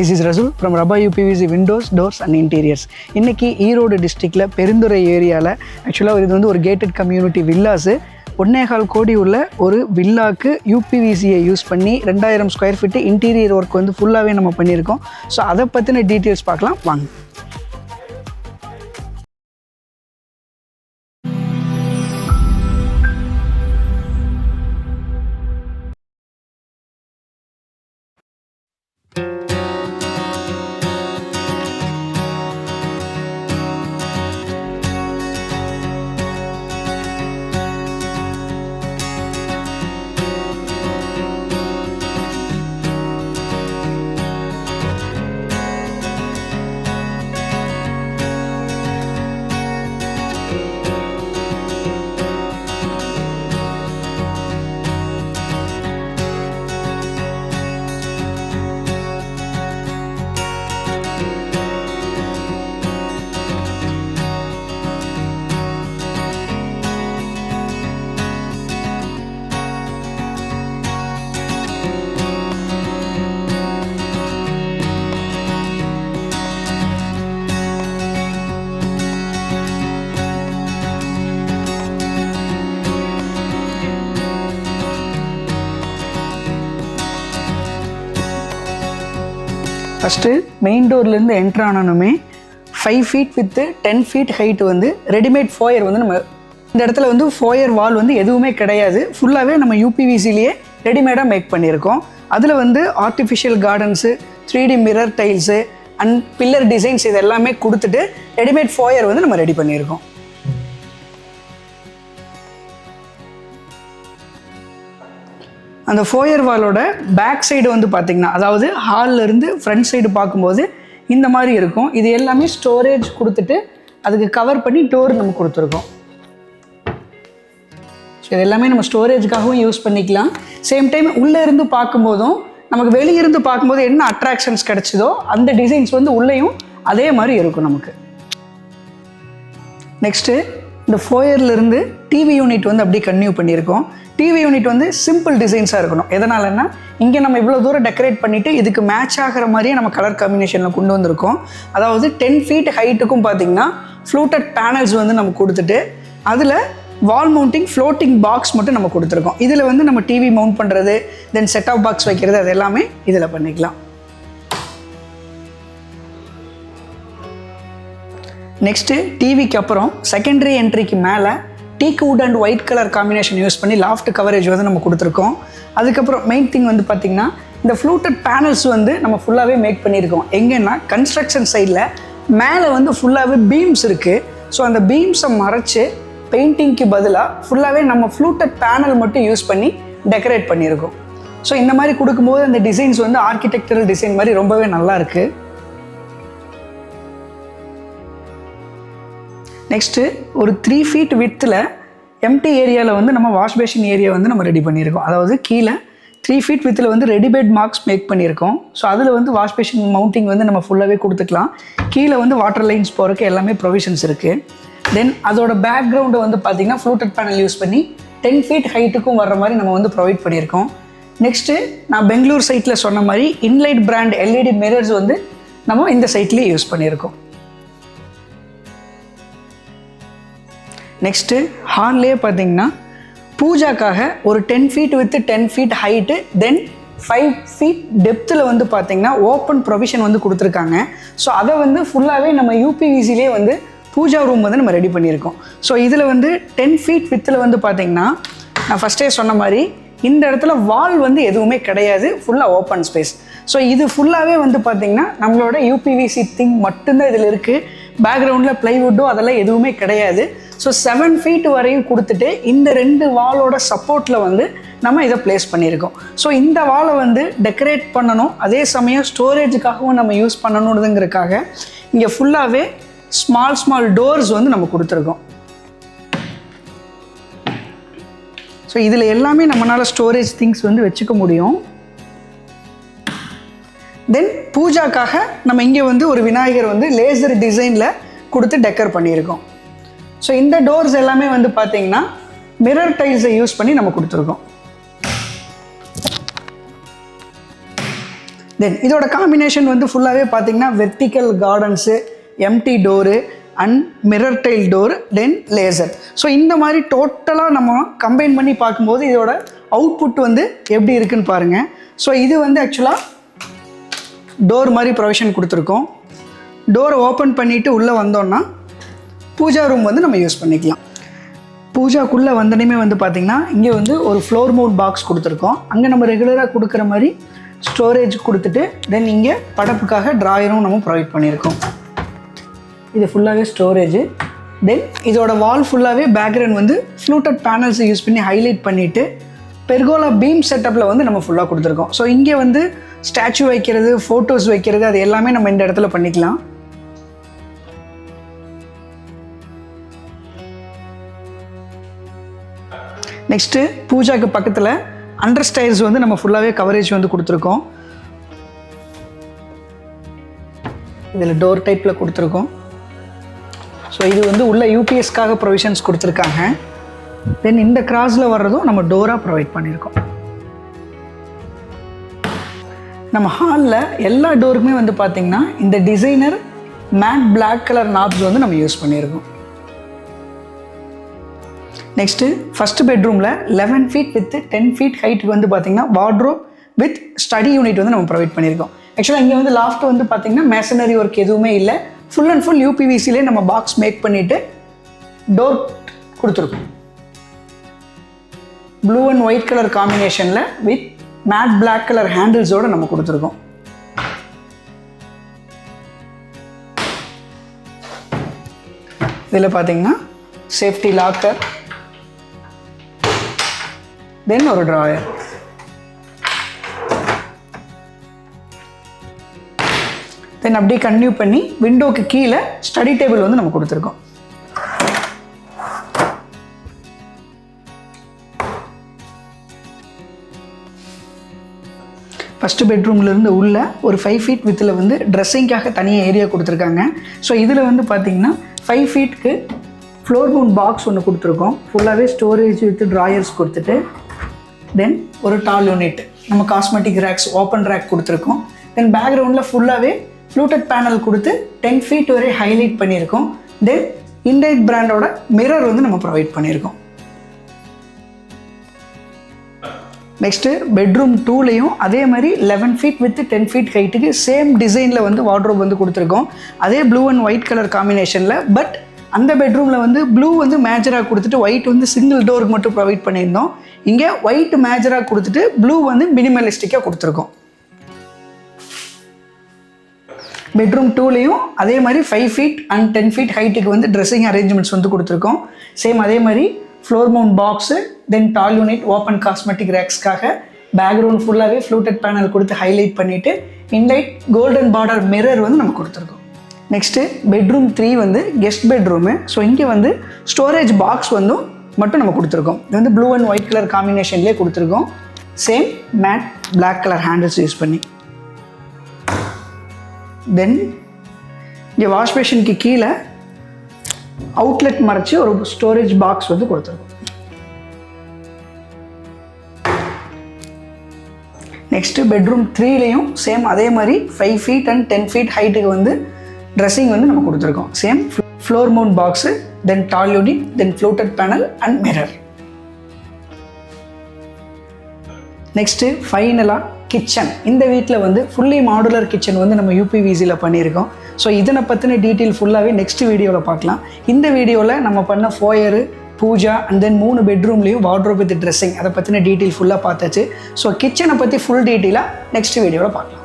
This is Rasul from Rabba UPVC Windows, Doors and Interiors. இன்னைக்கு ஈரோடு டிஸ்ட்ரிக்ட்ல பெருந்துறை ஏரியாவில் ஆக்சுவலாக இது வந்து ஒரு கேட்டட் கம்யூனிட்டி வில்லாஸு 1.25 கோடி உள்ள ஒரு வில்லாக்கு யூபிவிசியை யூஸ் பண்ணி 2000 ஸ்கொயர் ஃபீட்டு இன்டீரியர் ஒர்க் வந்து ஃபுல்லாகவே நம்ம பண்ணியிருக்கோம். ஸோ அதை பற்றின டீட்டெயில்ஸ் பார்க்கலாம் வாங்க. ஃபஸ்ட்டு மெயின் டோர்லேருந்து என்ட்ரு ஆனாலுமே 5 ஃபீட் வித்து 10 ஃபீட் ஹைட் வந்து ரெடிமேட் ஃபோயர் வந்து நம்ம இந்த இடத்துல வந்து ஃபோயர் வால் வந்து எதுவுமே கிடையாது, ஃபுல்லாகவே நம்ம யூபிவிசிலேயே ரெடிமேடாக மேக் பண்ணியிருக்கோம். அதில் வந்து artificial gardens 3D mirror tiles and pillar designs இது எல்லாமே கொடுத்துட்டு ரெடிமேட் ஃபோயர் வந்து நம்ம ரெடி பண்ணியிருக்கோம். அந்த ஃபோயர் வாலோட பேக் சைடு வந்து பார்த்திங்கன்னா, அதாவது ஹாலில் இருந்து ஃப்ரண்ட் சைடு பார்க்கும்போது இந்த மாதிரி இருக்கும். இது எல்லாமே ஸ்டோரேஜ் கொடுத்துட்டு அதுக்கு கவர் பண்ணி டோர் நம்ம கொடுத்துருக்கோம். ஸோ இது எல்லாமே நம்ம ஸ்டோரேஜுக்காகவும் யூஸ் பண்ணிக்கலாம். சேம் டைம் உள்ளே இருந்து பார்க்கும்போதும் நமக்கு வெளியிருந்து பார்க்கும்போது என்ன அட்ராக்ஷன்ஸ் கிடச்சிதோ அந்த டிசைன்ஸ் வந்து உள்ளேயும் அதே மாதிரி இருக்கும் நமக்கு. நெக்ஸ்ட்டு இந்த ஃபோயர்லேருந்து டிவி யூனிட் வந்து அப்படியே கன்டினியூ பண்ணியிருக்கோம். டிவி யூனிட் வந்து சிம்பிள் டிசைன்ஸாக இருக்கணும். எதனாலன்னா இங்கே நம்ம இவ்வளோ தூரம் டெக்கரேட் பண்ணிவிட்டு இதுக்கு மேட்ச் ஆகிற மாதிரியே நம்ம கலர் காம்பினேஷனில் கொண்டு வந்திருக்கோம். அதாவது 10 ஃபீட் ஹைட்டுக்கும் பார்த்திங்கன்னா ஃப்ளூட்டட் பேனல்ஸ் வந்து நம்ம கொடுத்துட்டு அதில் வால் மவுண்டிங் ஃப்ளோட்டிங் பாக்ஸ் மட்டும் நம்ம கொடுத்துருக்கோம். இதில் வந்து நம்ம டிவி மவுண்ட் பண்ணுறது, தென் செட் ஆஃப் பாக்ஸ் வைக்கிறது, அது எல்லாமே இதில் பண்ணிக்கலாம். நெக்ஸ்ட்டு டிவிக்கு அப்புறம் செகண்டரி என்ட்ரிக்கு மேலே டீக் would and white colour combination use பண்ணி லாஃப்ட் கவரேஜ் வந்து நம்ம கொடுத்துருக்கோம். அதுக்கப்புறம் மெயின் திங் வந்து பார்த்திங்கன்னா இந்த ஃப்ளூட்டட் பேனல்ஸ் வந்து நம்ம ஃபுல்லாகவே மேக் பண்ணியிருக்கோம். எங்கன்னா கன்ஸ்ட்ரக்ஷன் சைடில் மேலே வந்து ஃபுல்லாகவே பீம்ஸ் இருக்குது. ஸோ அந்த பீம்ஸை மறைச்சு பெயிண்டிங்க்கு பதிலாக ஃபுல்லாகவே நம்ம ஃப்ளூட்டட் பேனல் மட்டும் யூஸ் பண்ணி டெக்கரேட் பண்ணியிருக்கோம். ஸோ இந்த மாதிரி கொடுக்கும்போது அந்த டிசைன்ஸ் வந்து ஆர்கிடெக்சரல் டிசைன் மாதிரி ரொம்பவே நல்லா இருக்குது. நெக்ஸ்ட்டு ஒரு 3 ஃபீட் வித்தில் எம்டி ஏரியாவில் வந்து நம்ம வாஷ் பேஷின் ஏரியா வந்து நம்ம ரெடி பண்ணியிருக்கோம். அதாவது கீழே 3 ஃபீட் வித்தில் வந்து ரெடிமேட் மார்க்ஸ் மேக் பண்ணியிருக்கோம். ஸோ அதில் வந்து வாஷ் பேஷின் மவுண்டிங் வந்து நம்ம ஃபுல்லாகவே கொடுத்துக்கலாம். கீழே வந்து வாட்டர் லைன்ஸ் போகிறதுக்கு எல்லாமே ப்ரொவிஷன்ஸ் இருக்குது. தென் அதோட பேக்ரவுண்டை வந்து பார்த்திங்கன்னா ஃப்ளூட்டட் பேனல் யூஸ் பண்ணி 10 ஃபீட் ஹைட்டுக்கும் வர்ற மாதிரி நம்ம வந்து ப்ரொவைட் பண்ணியிருக்கோம். நெக்ஸ்ட்டு நான் பெங்களூர் சைட்டில் சொன்ன மாதிரி இன்லைட் பிராண்ட் எல்இடி மிரர்ஸ் வந்து நம்ம இந்த சைட்லேயே யூஸ் பண்ணியிருக்கோம். நெக்ஸ்ட்டு ஹால்லேயே பார்த்திங்கன்னா பூஜாக்காக ஒரு 10 feet with 10 feet height then 5 feet டெப்த்தில் வந்து பார்த்திங்கன்னா ஓப்பன் ப்ரொவிஷன் வந்து கொடுத்துருக்காங்க. ஸோ அதை வந்து ஃபுல்லாகவே நம்ம யூபிவிசிலே வந்து பூஜா ரூம் வந்து நம்ம ரெடி பண்ணியிருக்கோம். ஸோ இதில் வந்து 10 ஃபீட் வித்தில் வந்து பார்த்திங்கன்னா நான் ஃபஸ்ட்டே சொன்ன மாதிரி இந்த இடத்துல வால் வந்து எதுவுமே கிடையாது, ஃபுல்லாக ஓப்பன் ஸ்பேஸ். ஸோ இது ஃபுல்லாகவே வந்து பார்த்திங்கன்னா நம்மளோட யூபிவிசி திங் மட்டும்தான் இதில் இருக்குது. பேக்ரவுண்டில் ப்ளைவுட்டோ அதெல்லாம் எதுவுமே கிடையாது. ஸோ 7 ஃபீட் வரையும் கொடுத்துட்டு இந்த 2 வாலோட சப்போர்ட்டில் வந்து நம்ம இதை ப்ளேஸ் பண்ணியிருக்கோம். ஸோ இந்த வாலை வந்து டெக்கரேட் பண்ணணும், அதே சமயம் ஸ்டோரேஜுக்காகவும் நம்ம யூஸ் பண்ணணுங்கிறதுக்காக இங்கே ஃபுல்லாகவே ஸ்மால் டோர்ஸ் வந்து நம்ம கொடுத்துருக்கோம். ஸோ இதில் எல்லாமே நம்மளால் ஸ்டோரேஜ் திங்ஸ் வந்து வச்சுக்க முடியும். தென் பூஜாக்காக நம்ம இங்கே வந்து ஒரு விநாயகர் வந்து லேசர் டிசைனில் கொடுத்து டெக்கர் பண்ணியிருக்கோம். ஸோ இந்த டோர்ஸ் எல்லாமே வந்து பார்த்திங்கன்னா மிரர் டைல்ஸை யூஸ் பண்ணி நம்ம கொடுத்துருக்கோம். தென் இதோட காம்பினேஷன் வந்து ஃபுல்லாகவே பார்த்தீங்கன்னா vertical gardens, empty door and mirror tile door, then laser. So இந்த மாதிரி டோட்டலாக நம்ம கம்பைன் பண்ணி பார்க்கும்போது இதோட அவுட்புட் வந்து எப்படி இருக்குன்னு பாருங்கள். ஸோ இது வந்து ஆக்சுவலாக டோர் மாதிரி ப்ரொவிஷன் கொடுத்துருக்கோம். டோரை ஓப்பன் பண்ணிவிட்டு உள்ளே வந்தோன்னா பூஜா ரூம் வந்து நம்ம யூஸ் பண்ணிக்கலாம். பூஜாக்குள்ளே வந்தனையுமே வந்து பார்த்திங்கன்னா இங்கே வந்து ஒரு ஃப்ளோர் மவுண்ட் பாக்ஸ் கொடுத்துருக்கோம். அங்கே நம்ம ரெகுலராக கொடுக்குற மாதிரி ஸ்டோரேஜ் கொடுத்துட்டு தென் இங்கே படப்புக்காக ட்ராயரும் நம்ம ப்ரொவைட் பண்ணியிருக்கோம். இது ஃபுல்லாகவே ஸ்டோரேஜ். தென் இதோட வால் ஃபுல்லாகவே பேக்ரவுண்ட் வந்து ஃப்ளூட்டட் பேனல்ஸை யூஸ் பண்ணி ஹைலைட் பண்ணிவிட்டு பெர்கோலா பீம் செட்டப்பில் வந்து நம்ம ஃபுல்லாக கொடுத்துருக்கோம். ஸோ இங்கே வந்து ஸ்டாச்சு வைக்கிறது, ஃபோட்டோஸ் வைக்கிறது, அது எல்லாமே நம்ம இந்த இடத்துல பண்ணிக்கலாம். நெக்ஸ்ட்டு பூஜாக்கு பக்கத்தில் அண்டர் ஸ்டைல்ஸ் வந்து நம்ம ஃபுல்லாகவே கவரேஜ் வந்து கொடுத்துருக்கோம். இதில் டோர் டைப்பில் கொடுத்துருக்கோம். ஸோ இது வந்து உள்ள யூபிஎஸ்க்காக ப்ரொவிஷன்ஸ் கொடுத்துருக்காங்க. தென் இந்த கிராஸில் வர்றதும் நம்ம டோராக ப்ரொவைட் பண்ணியிருக்கோம். நம்ம ஹாலில் எல்லா டோருக்குமே வந்து பார்த்திங்கன்னா இந்த designer matte black colour knobs வந்து நம்ம யூஸ் பண்ணியிருக்கோம். நெக்ஸ்ட்டு ஃபஸ்ட்டு பெட்ரூமில் 11 ஃபீட் வித் 10 ஃபீட் ஹைட்டுக்கு வந்து பார்த்திங்கன்னா வார்ட்ரோப் வித் ஸ்டடி யூனிட் வந்து நம்ம ப்ரொவைட் பண்ணியிருக்கோம். ஆக்சுவலாக இங்கே வந்து லாஃப்ட் வந்து பார்த்திங்கன்னா மேசனரி ஒர்க் எதுவுமே இல்லை, ஃபுல் அண்ட் ஃபுல் யூபிவிசிலே நம்ம பாக்ஸ் மேக் பண்ணிவிட்டு டோர் கொடுத்துருக்கோம். ப்ளூ அண்ட் ஒயிட் கலர் காம்பினேஷனில் வித் மேட் பிளாக் கலர் ஹேண்டில்ஸோடு நம்ம கொடுத்துருக்கோம். இதில் பார்த்திங்கன்னா சேஃப்டி லாக்கர், தென் ஒரு ட்ராயர். தென் அப்படியே கன்டினியூ பண்ணி விண்டோக்கு கீழே ஸ்டடி டேபிள் வந்து நம்ம கொடுத்துருக்கோம். ஃபஸ்ட்டு பெட்ரூம்லேருந்து உள்ள ஒரு 5 ஃபீட் வித்தில் வந்து ட்ரெஸ்ஸிங்காக தனியாக ஏரியா கொடுத்துருக்காங்க. ஸோ இதில் வந்து பார்த்திங்கன்னா 5 ஃபீட்டுக்கு ஃப்ளோர் மவுண்ட் பாக்ஸ் ஒன்று கொடுத்துருக்கோம். ஃபுல்லாகவே ஸ்டோரேஜ் வித் ட்ராயர்ஸ் கொடுத்துட்டு தென் ஒரு டால் யூனிட் நம்ம காஸ்மெட்டிக் ரேக்ஸ், ஓப்பன் ரேக் கொடுத்துருக்கோம். தென் பேக்ரவுண்டில் ஃபுல்லாகவே ஃப்ளூட்டட் பேனல் கொடுத்து 10 ஃபீட் வரை ஹைலைட் பண்ணியிருக்கோம். தென் இண்டைட் பிராண்டோட மிரர் வந்து நம்ம ப்ரொவைட் பண்ணியிருக்கோம். நெக்ஸ்ட்டு பெட்ரூம் 2லையும் அதே மாதிரி 11 ஃபீட் வித் 10 ஃபீட் ஹைட்டுக்கு சேம் டிசைனில் வந்து வார்ட்ரோப் வந்து கொடுத்துருக்கோம். அதே ப்ளூ அண்ட் ஒயிட் கலர் காம்பினேஷனில். பட் அந்த பெட்ரூமில் வந்து ப்ளூ வந்து மேஜராக கொடுத்துட்டு ஒயிட் வந்து சிங்கிள் டோருக்கு மட்டும் ப்ரொவைட் பண்ணியிருந்தோம். இங்கே ஒயிட் மேஜராக கொடுத்துட்டு ப்ளூ வந்து மினிமலிஸ்டிக்காக கொடுத்துருக்கோம். பெட்ரூம் 2லையும் அதே மாதிரி 5 ஃபீட் அண்ட் 10 ஃபீட் ஹைட்டுக்கு வந்து ட்ரெஸ்ஸிங் அரேஞ்ச்மெண்ட்ஸ் வந்து கொடுத்துருக்கோம். சேம் அதே மாதிரி floor mount box, then tall unit, open cosmetic ரேக்ஸ்க்காக பேக்ரவுண்ட் ஃபுல்லாகவே ஃப்ளூட்டட் பேனல் கொடுத்து ஹைலைட் பண்ணிவிட்டு இன்லைட் கோல்டன் பார்டர் மிரர் வந்து நம்ம கொடுத்துருக்கோம். நெக்ஸ்ட்டு பெட்ரூம் 3 வந்து கெஸ்ட் பெட்ரூமு. ஸோ இங்கே வந்து ஸ்டோரேஜ் பாக்ஸ் வந்து மட்டும் நம்ம கொடுத்துருக்கோம். இது வந்து ப்ளூ அண்ட் ஒயிட் கலர் காம்பினேஷன்லேயே கொடுத்துருக்கோம். Same matte black colour handles use பண்ணி. தென் இங்கே வாஷ் பேஷனுக்கு கீழே அவுட்லெட் மறைச்சி ஒரு ஸ்டோரேஜ் பாக்ஸ் வந்து கொடுத்துருக்கோம். நெக்ஸ்ட்டு பெட்ரூம் 3லையும் சேம் அதே மாதிரி 5 ஃபீட் அண்ட் 10 ஃபீட் ஹைட்டுக்கு வந்து ட்ரெஸ்ஸிங் வந்து நம்ம கொடுத்துருக்கோம். Same floor mount box, then tall unit, then fluted panel and mirror. Next ஃபைனலாக கிச்சன். இந்த வீட்டில் வந்து ஃபுல்லி மாடுலர் கிச்சன் வந்து நம்ம யூபிவிசியில் பண்ணியிருக்கோம். ஸோ இதனை பற்றின டீட்டெயில் ஃபுல்லாகவே நெக்ஸ்ட் வீடியோவில் பார்க்கலாம். இந்த வீடியோவில் நம்ம பண்ண ஃபோயரு, பூஜா அண்ட் தென் 3 பெட்ரூம்லேயும் வார்ட்ரோப் வித் ட்ரெஸ்ஸிங் அதை பற்றின டீட்டெயில் ஃபுல்லாக பார்த்தாச்சு. ஸோ கிச்சனை பற்றி ஃபுல் டீட்டெயிலாக நெக்ஸ்ட் வீடியோவில் பார்க்கலாம்.